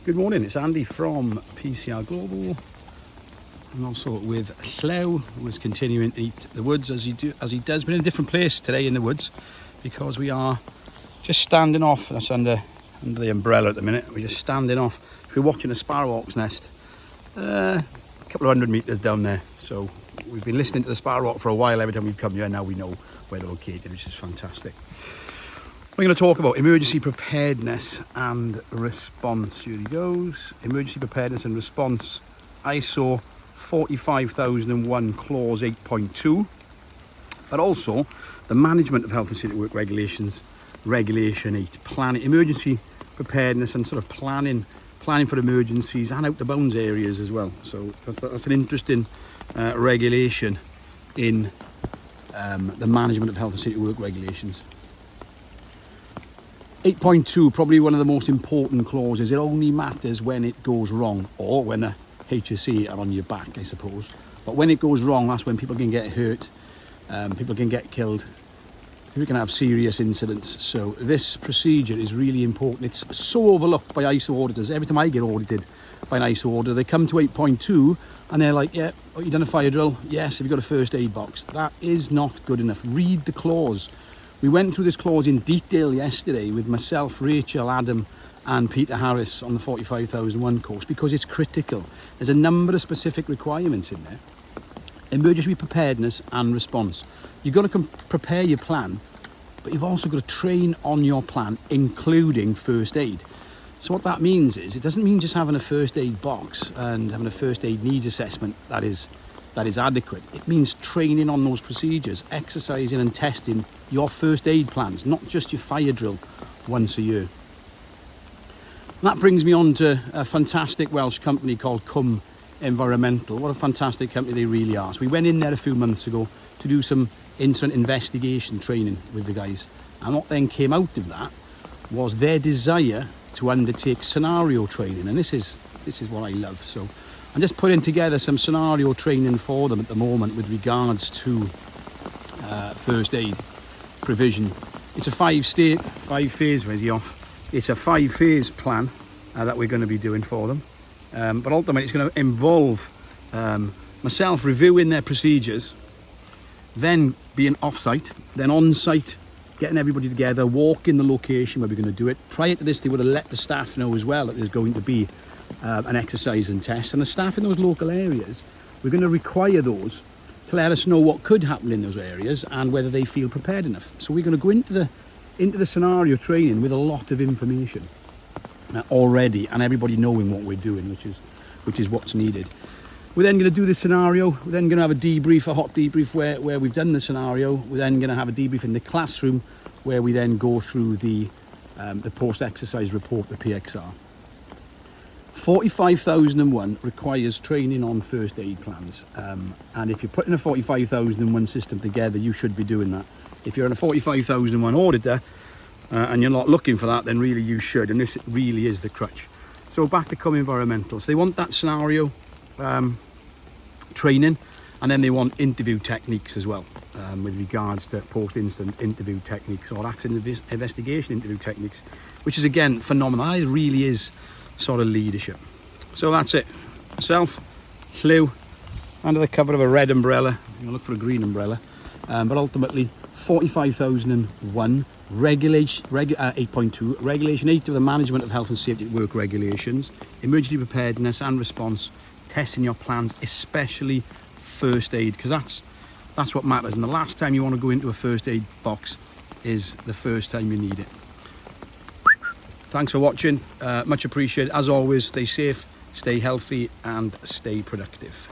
Good morning, it's Andy from PCR Global. I'm also with Llew, who is continuing to eat the woods as he does. We're in a different place today in the woods because we are just standing off. That's under the umbrella at the minute. We're just standing off. We're watching a sparrowhawk's nest a couple of hundred metres down there. So we've been listening to the sparrowhawk for a while. Every time we've come here, now we know where they're located, which is fantastic. We're going to talk about emergency preparedness and response. Here he goes. Emergency preparedness and response, ISO45001 clause 8.2, but also the management of health and safety at work regulations, regulation 8, planning, emergency preparedness and sort of planning for emergencies and out the bounds areas as well. So that's an interesting regulation in the management of health and safety at work regulations. 8.2, probably one of the most important clauses. It only matters when it goes wrong, or when the HSE are on your back, I suppose. But when it goes wrong, that's when people can get hurt, people can get killed, people can have serious incidents. So this procedure is really important. It's so overlooked by ISO auditors. Every time I get audited by an ISO auditor, they come to 8.2 and they're like, yeah, oh, you done a fire drill? Yes. Have you got a first aid box? That is not good enough. Read the clause. We went through this clause in detail yesterday with myself, Rachel, Adam and Peter Harris on the 45001 course because it's critical. There's a number of specific requirements in there. Emergency preparedness and response. You've got to prepare your plan, but you've also got to train on your plan, including first aid. So what that means is, it doesn't mean just having a first aid box and having a first aid needs assessment that is adequate. It means training on those procedures, exercising and testing your first aid plans, not just your fire drill once a year. And that brings me on to a fantastic Welsh company called Cwm Environmental. What a fantastic company they really are. So we went in there a few months ago to do some incident investigation training with the guys. And what then came out of that was their desire to undertake scenario training. And this is what I love. So I'm just putting together some scenario training for them at the moment with regards to first aid provision. It's a 5-phase, where's he off? It's a 5-phase plan that we're going to be doing for them. But ultimately it's going to involve myself reviewing their procedures, then being off-site, then on-site, getting everybody together, walking the location where we're going to do it. Prior to this, they would have let the staff know as well that there's going to be an exercise and test, and the staff in those local areas, we're going to require those to let us know what could happen in those areas and whether they feel prepared enough. So we're going to go into the scenario training with a lot of information already, and everybody knowing what we're doing, which is what's needed. We're then going to do the scenario. We're then going to have a debrief, a hot debrief where we've done the scenario. We're then going to have a debrief in the classroom where we then go through the post-exercise report, the PXR. 45001 requires training on first aid plans, and if you're putting a 45001 system together, you should be doing that. If you're in a 45001 auditor and you're not looking for that, then really you should, and this really is the crutch. So back to Cwm Environmental. So they want that scenario training, and then they want interview techniques as well, with regards to post-incident interview techniques or accident investigation interview techniques, which is again phenomenal. It really is sort of leadership. So that's it. Myself, Llew, under the cover of a red umbrella. I'm going to look for a green umbrella, but ultimately 45001 regulation 8.2, regulation 8 of the management of health and safety at work regulations, emergency preparedness and response, testing your plans, especially first aid, because that's what matters. And the last time you want to go into a first aid box is the first time you need it. Thanks for watching, much appreciated. As always, stay safe, stay healthy and stay productive.